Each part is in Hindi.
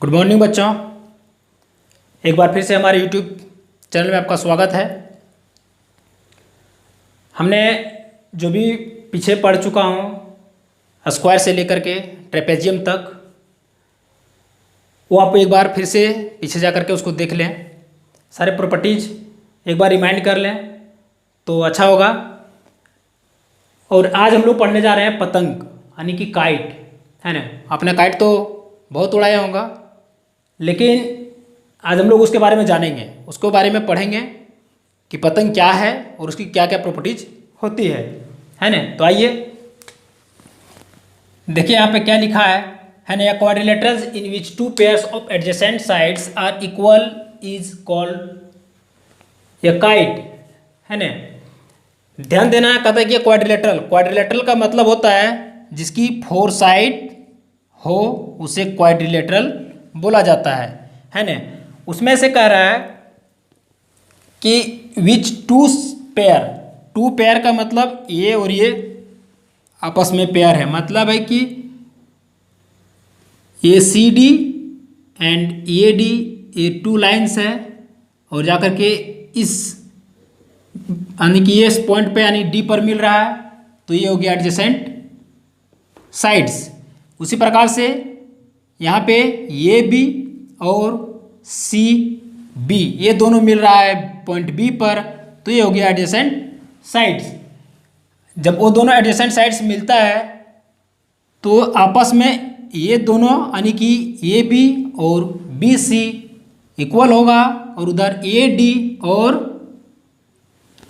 गुड मॉर्निंग बच्चों, एक बार फिर से हमारे यूट्यूब चैनल में आपका स्वागत है। हमने जो भी पीछे पढ़ चुका हूँ स्क्वायर से लेकर के ट्रेपेजियम तक, वो आप एक बार फिर से पीछे जा कर के उसको देख लें, सारे प्रॉपर्टीज एक बार रिमाइंड कर लें तो अच्छा होगा। और आज हम लोग पढ़ने जा रहे हैं पतंग यानी कि काइट, है ना। आपने काइट तो बहुत उड़ाया होगा, लेकिन आज हम लोग उसके बारे में जानेंगे, उसके बारे में पढ़ेंगे कि पतंग क्या है और उसकी क्या क्या प्रॉपर्टीज होती है ना। तो आइए देखिए यहाँ पे क्या लिखा है ना। Quadrilaterals in which two pairs of adjacent sides are equal is called a kite, है ना। ध्यान देना है, कहता है कि क्वाड्रिलेटरल का मतलब होता है जिसकी 4 साइड हो उसे क्वाड्रिलेटरल बोला जाता है ना। उसमें से कह रहा है कि विच टू पेयर का मतलब ये और ये आपस में पेयर है, मतलब है कि ये C D and A D, ये 2 लाइन्स है और जाकर के इस यानी कि ये इस पॉइंट पे यानी डी पर मिल रहा है, तो ये हो गया एडजेसेंट साइड्स। उसी प्रकार से यहाँ पे ये बी और सी बी ये दोनों मिल रहा है पॉइंट बी पर, तो ये हो गया एडजेसेंट साइड्स। जब वो दोनों एडजेसेंट साइड्स मिलता है तो आपस में ये दोनों यानी कि ए बी और बी सी इक्वल होगा और उधर ए डी और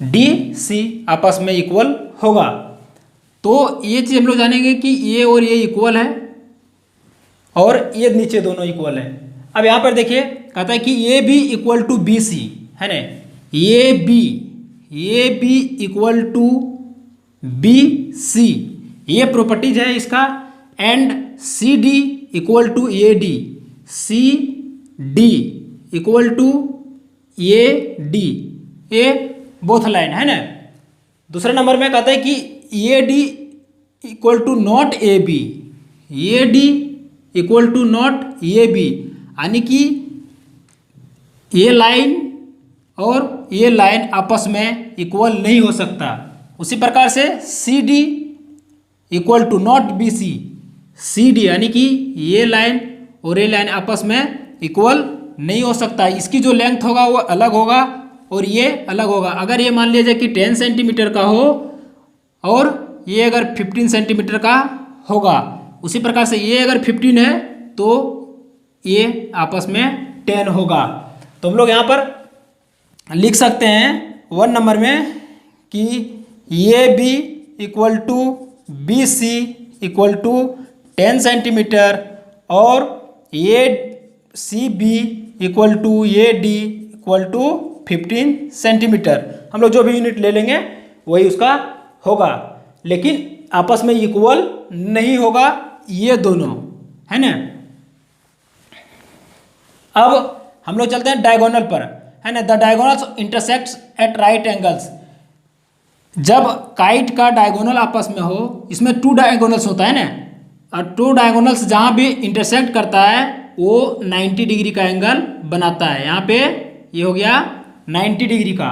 डी सी आपस में इक्वल होगा। तो ये चीज़ हम लोग जानेंगे कि ये और ये इक्वल है और ये नीचे दोनों इक्वल है। अब यहाँ पर देखिए कहता है कि A B equal to B C, है ना। A B equal to B C ये प्रॉपर्टीज है इसका। And C D equal to A D, C D equal to A D, ये बोथ लाइन, है ना। दूसरे नंबर में कहता है कि A D equal to not A B, A D equal to not A B, यानी कि ये लाइन और ये लाइन आपस में इक्वल नहीं हो सकता। उसी प्रकार से C D equal to not B C, C D यानी कि ये लाइन और ये लाइन आपस में इक्वल नहीं हो सकता। इसकी जो लेंथ होगा वो अलग होगा और ये अलग होगा। अगर ये मान लीजिए कि 10 सेंटीमीटर का हो और ये अगर 15 सेंटीमीटर का होगा, उसी प्रकार से ये अगर 15 है तो ये आपस में 10 होगा। तो हम लोग यहाँ पर लिख सकते हैं 1 नंबर में कि A B equal to B C equal to 10 centimetre और A C B equal to A D equal to 15 centimetre. हम लोग जो भी यूनिट ले लेंगे वही उसका होगा, लेकिन आपस में इक्वल नहीं होगा ये दोनों, है ना। अब हम लोग चलते हैं डायगोनल पर, है ना। The diagonals intersects at right angles. जब काइट का डायगोनल आपस में हो, इसमें 2 डायगोनल्स होता है ना, और 2 डायगोनल्स जहाँ भी इंटरसेक्ट करता है वो 90 डिग्री का एंगल बनाता है। यहाँ पे ये हो गया 90 डिग्री का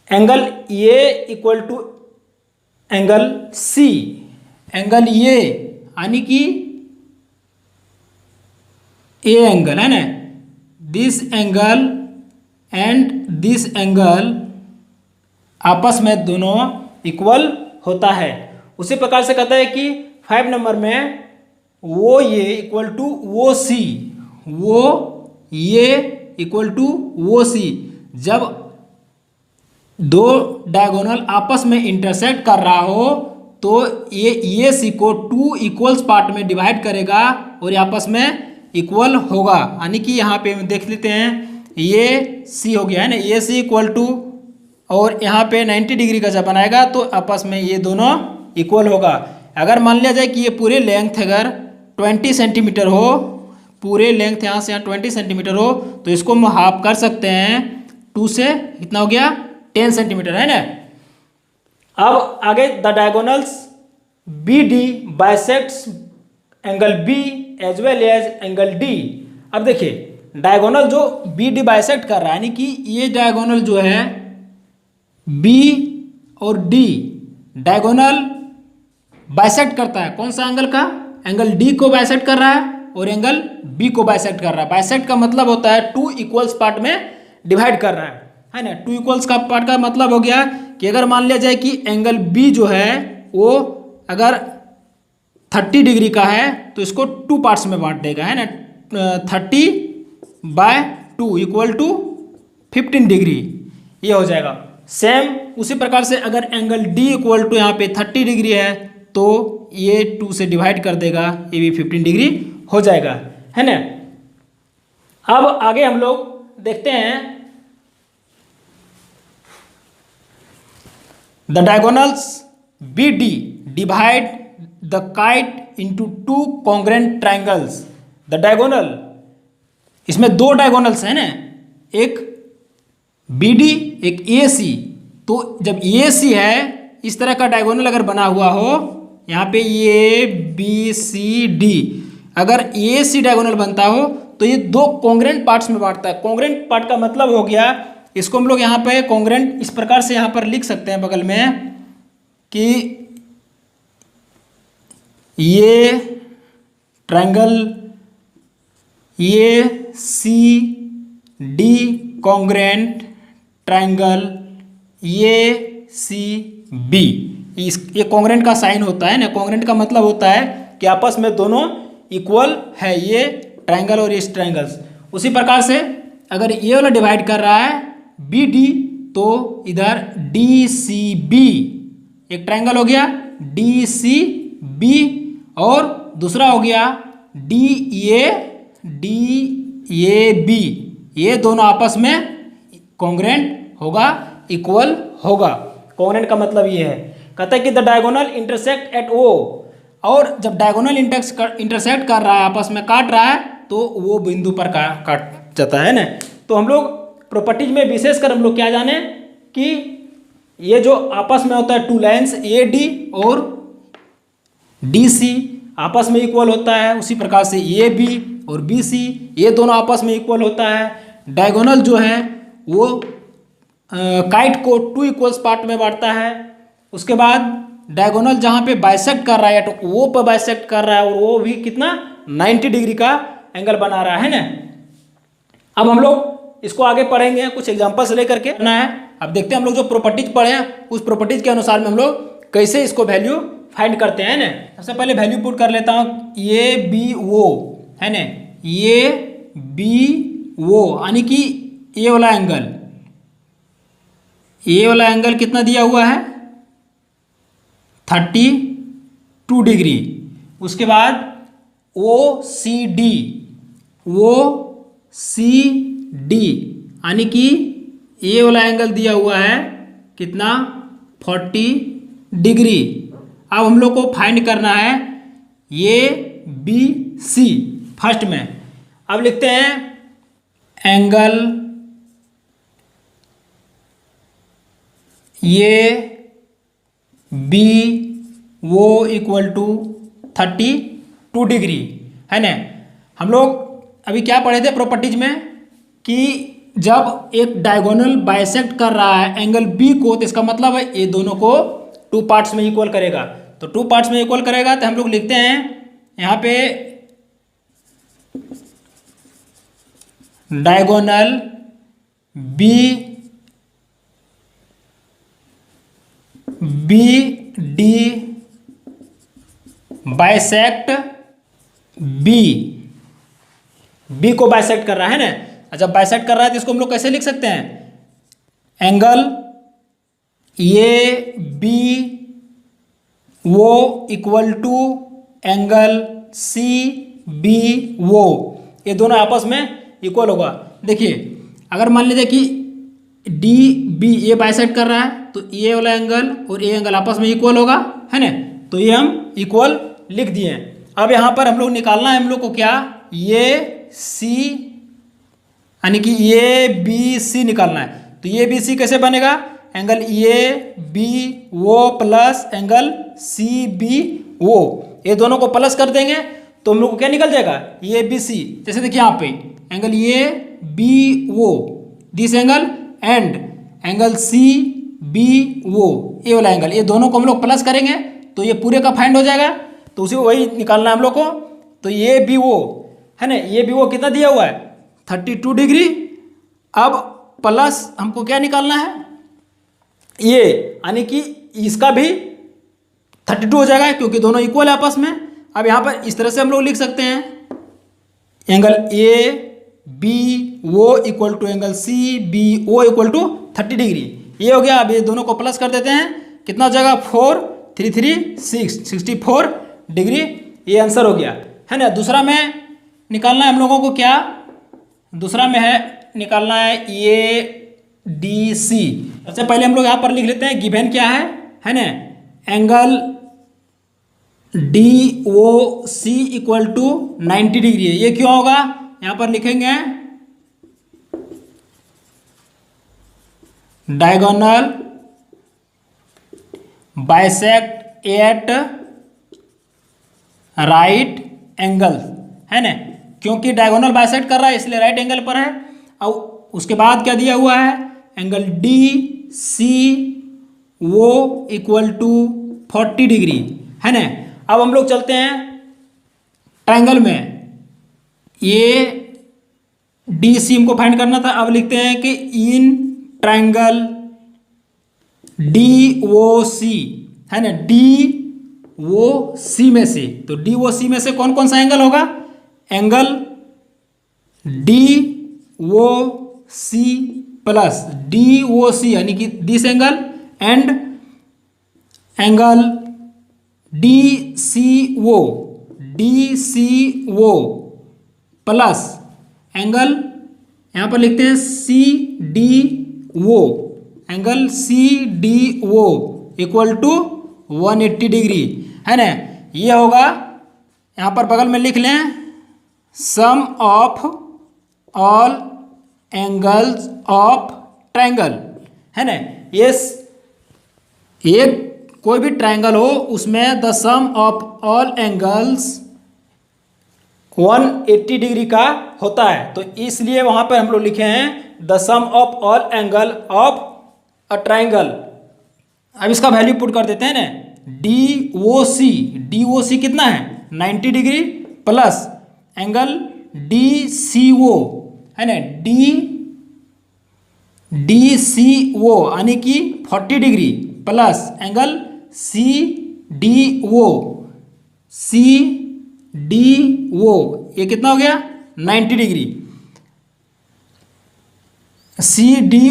angle. A equal to angle C, angle A यानी कि ए एंगल, है ना। This angle and this angle आपस में दोनों इक्वल होता है। उसी प्रकार से कहता है कि 5 नंबर में वो ये इक्वल टू वो सी, वो ये इक्वल टू वो सी। जब 2 डायगोनल आपस में इंटरसेक्ट कर रहा हो तो ये सी को 2 इक्वल्स पार्ट में डिवाइड करेगा और ये आपस में इक्वल होगा। यानी कि यहाँ पे हम देख लेते हैं ये सी हो गया, है ना। ये सी इक्वल टू और यहाँ पे 90 डिग्री का जब बनाएगा तो आपस में ये दोनों इक्वल होगा। अगर मान लिया जाए कि ये पूरे लेंथ अगर 20 सेंटीमीटर हो, पूरे लेंथ यहाँ से यहाँ 20 सेंटीमीटर हो, तो इसको हम हाफ कर सकते हैं 2 से, कितना हो गया 10 सेंटीमीटर, है ना। अब आगे the diagonals B D bisects angle B as well as angle D. अब देखिए डायगोनल जो बी डी बाइसेक्ट कर रहा है, यानी कि ये डायगोनल जो है बी और डी डायगोनल बाइसेक्ट करता है, कौन सा एंगल का, एंगल डी को बाइसेक्ट कर रहा है और एंगल बी को बाइसेक्ट कर रहा है। बाइसेक्ट का मतलब होता है टू इक्वल्स पार्ट में डिवाइड कर रहा है ना। टू इक्वल्स का पार्ट का मतलब हो गया कि अगर मान लिया जाए कि एंगल बी जो है वो अगर 30 डिग्री का है तो इसको टू पार्ट्स में बांट देगा, है ना। 30/2 इक्वल टू 15 डिग्री ये हो जाएगा। सेम उसी प्रकार से अगर एंगल डी इक्वल टू यहाँ पे 30 डिग्री है तो ये 2 से डिवाइड कर देगा, ये भी 15 डिग्री हो जाएगा, है ना। अब आगे हम लोग देखते हैं the diagonals B D divide the kite into two congruent triangles. The diagonal, इसमें दो डायगोनल्स हैं ना, एक बी डी एक ए सी। तो जब ए सी है इस तरह का डायगोनल अगर बना हुआ हो, यहाँ पे ए बी सी डी, अगर ए सी डायगोनल बनता हो तो ये दो कॉन्ग्रेंट पार्ट्स में बांटता है। कॉन्ग्रेंट पार्ट का मतलब हो गया, इसको हम लोग यहाँ पे कॉन्ग्रेंट इस प्रकार से यहाँ पर लिख सकते हैं बगल में कि ये triangle A C D congruent triangle A C B, ये कॉन्ग्रेंट का साइन होता है ना। कॉन्ग्रेंट का मतलब होता है कि आपस में दोनों इक्वल है, ये ट्रायंगल और इस ट्रायंगल्स। उसी प्रकार से अगर ये वाला डिवाइड कर रहा है बी डी तो इधर डी सी बी एक ट्रायंगल हो गया डी सी बी, और दूसरा हो गया डी ए बी, ये दोनों आपस में कॉन्ग्रेंट होगा, इक्वल होगा। कॉन्ग्रेंट का मतलब ये है, कहता है कि द डायगोनल इंटरसेक्ट एट ओ, और जब डायगोनल इंटरसेक्ट कर रहा है आपस में काट रहा है तो वो बिंदु पर काट जाता है ना। तो हम लोग प्रॉपर्टीज में विशेषकर हम लोग क्या जाने कि ये जो आपस में होता है टू लाइन्स ए डी और डी सी आपस में इक्वल होता है, उसी प्रकार से ए बी और बी सी ये दोनों आपस में इक्वल होता है। डायगोनल जो है वो काइट को टू इक्वल्स पार्ट में बांटता है। उसके बाद डायगोनल जहाँ पे बाइसेक्ट कर रहा है तो वो पे बाइसेक्ट कर रहा है और वो भी कितना 90 डिग्री का एंगल बना रहा है ना। अब हम लोग इसको आगे पढ़ेंगे, कुछ एग्जांपल्स लेकर के ना है। अब देखते हैं हम लोग जो प्रॉपर्टीज पढ़े हैं उस प्रॉपर्टीज के अनुसार में हम लोग कैसे इसको वैल्यू फाइंड करते हैं ना। सबसे पहले वैल्यू पुट कर लेता हूँ, ये बी वो है ना, ये बी वो यानी कि ये वाला एंगल कितना दिया हुआ है 32 डिग्री। उसके बाद ओ सी डी यानी कि ये वाला एंगल दिया हुआ है कितना 40 डिग्री। अब हम लोग को फाइंड करना है ये बी सी फर्स्ट में। अब लिखते हैं एंगल ये बी वो इक्वल टू 32 डिग्री है ना। हम लोग अभी क्या पढ़े थे प्रॉपर्टीज में कि जब एक डायगोनल बाइसेक्ट कर रहा है एंगल बी को तो इसका मतलब है ये दोनों को टू पार्ट्स में इक्वल करेगा। तो टू पार्ट्स में इक्वल करेगा तो हम लोग लिखते हैं यहाँ पे diagonal B D bisect B को बाइसेक्ट कर रहा है ना। जब बाइसेक्ट कर रहा है तो इसको हम लोग कैसे लिख सकते हैं, एंगल ए बी वो equal to angle C B वो, ये दोनों आपस में इक्वल होगा। देखिए अगर मान लीजिए कि डी बी ये बाइसेक्ट कर रहा है तो ये वाला एंगल और ये एंगल आपस में इक्वल होगा है ना। तो ये हम इक्वल लिख दिए। अब यहाँ पर हम लोग निकालना है हम लोग को क्या, ये सी यानी कि ये बी सी निकालना है। तो ये बी सी कैसे बनेगा, एंगल ए बी वो प्लस एंगल सी बी वो, ये दोनों को प्लस कर देंगे तो हम लोग को क्या निकल जाएगा, ए बी सी। जैसे देखिए यहाँ पे angle A B O this angle and angle C B O ये वाला एंगल, ये दोनों को हम लोग प्लस करेंगे तो ये पूरे का फाइंड हो जाएगा। तो उसी वही निकालना है हम लोग को। तो ये बी ओ है ना, ये बी ओ कितना दिया हुआ है 32 डिग्री। अब प्लस हमको क्या निकालना है, ये यानी कि इसका भी 32 हो जाएगा क्योंकि दोनों इक्वल है आपस में। अब यहाँ पर इस तरह से हम लोग लिख सकते हैं angle A B O equal to angle C B O equal to 30 degree. ये हो गया। अब ये दोनों को प्लस कर देते हैं, कितना हो जाएगा 4 3 3 6 64 डिग्री। ये आंसर हो गया है ना। दूसरा में निकालना है हम लोगों को क्या, दूसरा में है निकालना है ए डी सी। सबसे पहले हम लोग यहाँ पर लिख लेते हैं गिवन क्या है ना, angle D O C equal to 90 degree है। ये क्यों होगा, यहाँ पर लिखेंगे diagonal bisect at right angle है ना, क्योंकि डायगोनल बाइसेक्ट कर रहा है इसलिए राइट एंगल पर है। और उसके बाद क्या दिया हुआ है, एंगल डी सी वो इक्वल टू 40 डिग्री है ना। अब हम लोग चलते हैं ट्रायंगल में, ये डी सी हमको फाइंड करना था। अब लिखते हैं कि इन ट्रायंगल डी ओ सी है ना, डी ओ सी में से, तो डी ओ सी में से कौन कौन सा एंगल होगा, angle D O C plus D O C यानी कि this angle and angle D C O plus angle यहाँ पर लिखते हैं C D O, angle C D O equal to 180 degree है ना। ये होगा, यहाँ पर बगल में लिख लें sum of all angles of triangle है ना। ये कोई भी ट्रायंगल हो उसमें the sum of all angles 180 degree का होता है, तो इसलिए वहां पर हम लोग लिखे हैं the sum of all angle of a triangle. अब इसका वैल्यू पुट कर देते हैं ना, डी ओ सी कितना है 90 degree plus angle D C O है ना, डी सी ओ यानी कि 40 degree plus angle C D O ये कितना हो गया 90 डिग्री। सी डी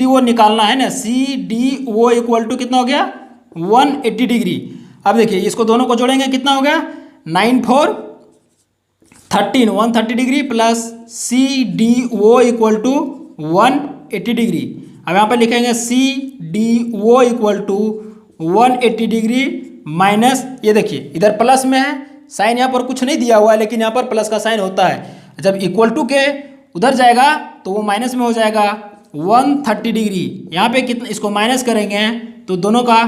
ओ निकालना है ना, C D O equal to कितना हो गया 180 डिग्री। अब देखिए इसको दोनों को जोड़ेंगे कितना हो गया 9 4 13 130 degree plus C D O equal to 180 degree. अब यहाँ पर लिखेंगे C D O equal to 180 degree minus, ये देखिए इधर प्लस में है, साइन यहाँ पर कुछ नहीं दिया हुआ है लेकिन यहाँ पर प्लस का साइन होता है। जब इक्वल टू के उधर जाएगा तो वो माइनस में हो जाएगा 130 डिग्री। यहाँ पे कितना इसको माइनस करेंगे तो दोनों का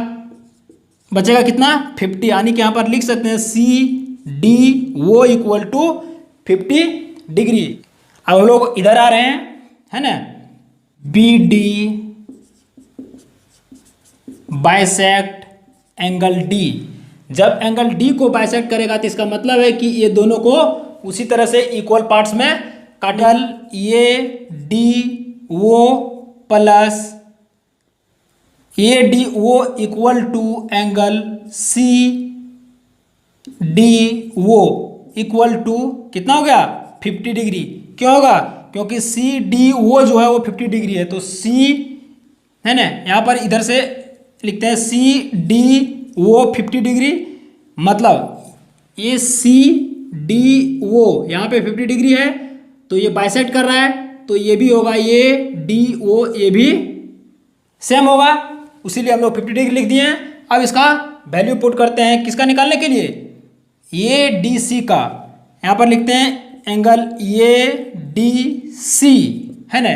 बचेगा कितना 50, यानी कि यहाँ पर लिख सकते हैं C D O equal to 50 degree. अब हम लोग इधर आ रहे हैं है ना, B D bisect angle D. जब एंगल डी को बाइसेक्ट करेगा तो इसका मतलब है कि ये दोनों को उसी तरह से इक्वल पार्ट्स में काटल, ये D O plus A D O equal to angle C D O equal to कितना हो गया 50 डिग्री। क्यों होगा, क्योंकि सी डी ओ जो है वो 50 डिग्री है, तो सी है ना, यहाँ पर इधर से लिखते हैं सी डी ओ 50 डिग्री, मतलब ये सी डी ओ यहाँ पे 50 डिग्री है तो ये बाइसेक्ट कर रहा है, तो ये भी होगा ये डी ओ ये भी सेम होगा, उसीलिए हम लोग 50 डिग्री लिख दिए हैं। अब इसका वैल्यू पुट करते हैं किसका निकालने के लिए, ये डी सी का। यहाँ पर लिखते हैं एंगल ये डी सी है ना,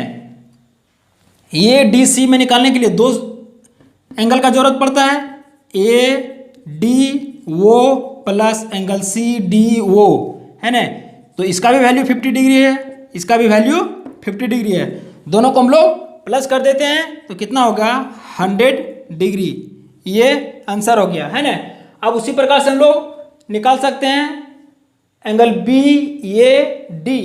ये डी सी में निकालने के लिए दो एंगल का जरूरत पड़ता है, A D O plus angle C D O, है ना। तो इसका भी वैल्यू 50 डिग्री है, इसका भी वैल्यू 50 डिग्री है। दोनों को हम लोग प्लस कर देते हैं तो कितना होगा 100 डिग्री। ये आंसर हो गया, है ना। अब उसी प्रकार से हम लोग निकाल सकते हैं angle B A D.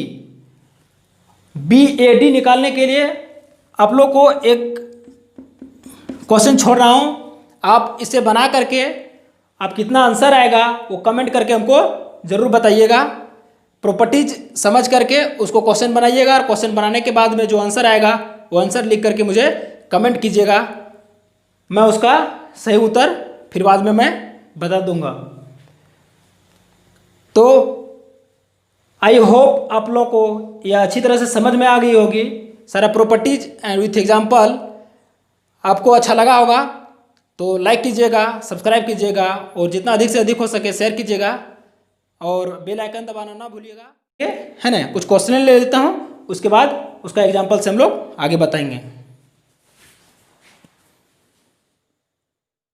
B A D निकालने के लिए आप लोग को एक क्वेश्चन छोड़ रहा हूँ, आप इसे बना करके आप कितना आंसर आएगा वो कमेंट करके हमको ज़रूर बताइएगा। प्रॉपर्टीज समझ करके उसको क्वेश्चन बनाइएगा और क्वेश्चन बनाने के बाद में जो आंसर आएगा वो आंसर लिख करके मुझे कमेंट कीजिएगा। मैं उसका सही उत्तर फिर बाद में मैं बता दूंगा। तो आई होप आप लोग को यह अच्छी तरह से समझ में आ गई होगी। सारा प्रॉपर्टीज एंड विथ एग्जांपल आपको अच्छा लगा होगा तो लाइक कीजिएगा, सब्सक्राइब कीजिएगा और जितना अधिक से अधिक हो सके शेयर कीजिएगा और बेल आइकन दबाना ना भूलिएगा, है ना। कुछ क्वेश्चन ले लेता हूँ, उसके बाद उसका एग्जांपल से हम लोग आगे बताएंगे।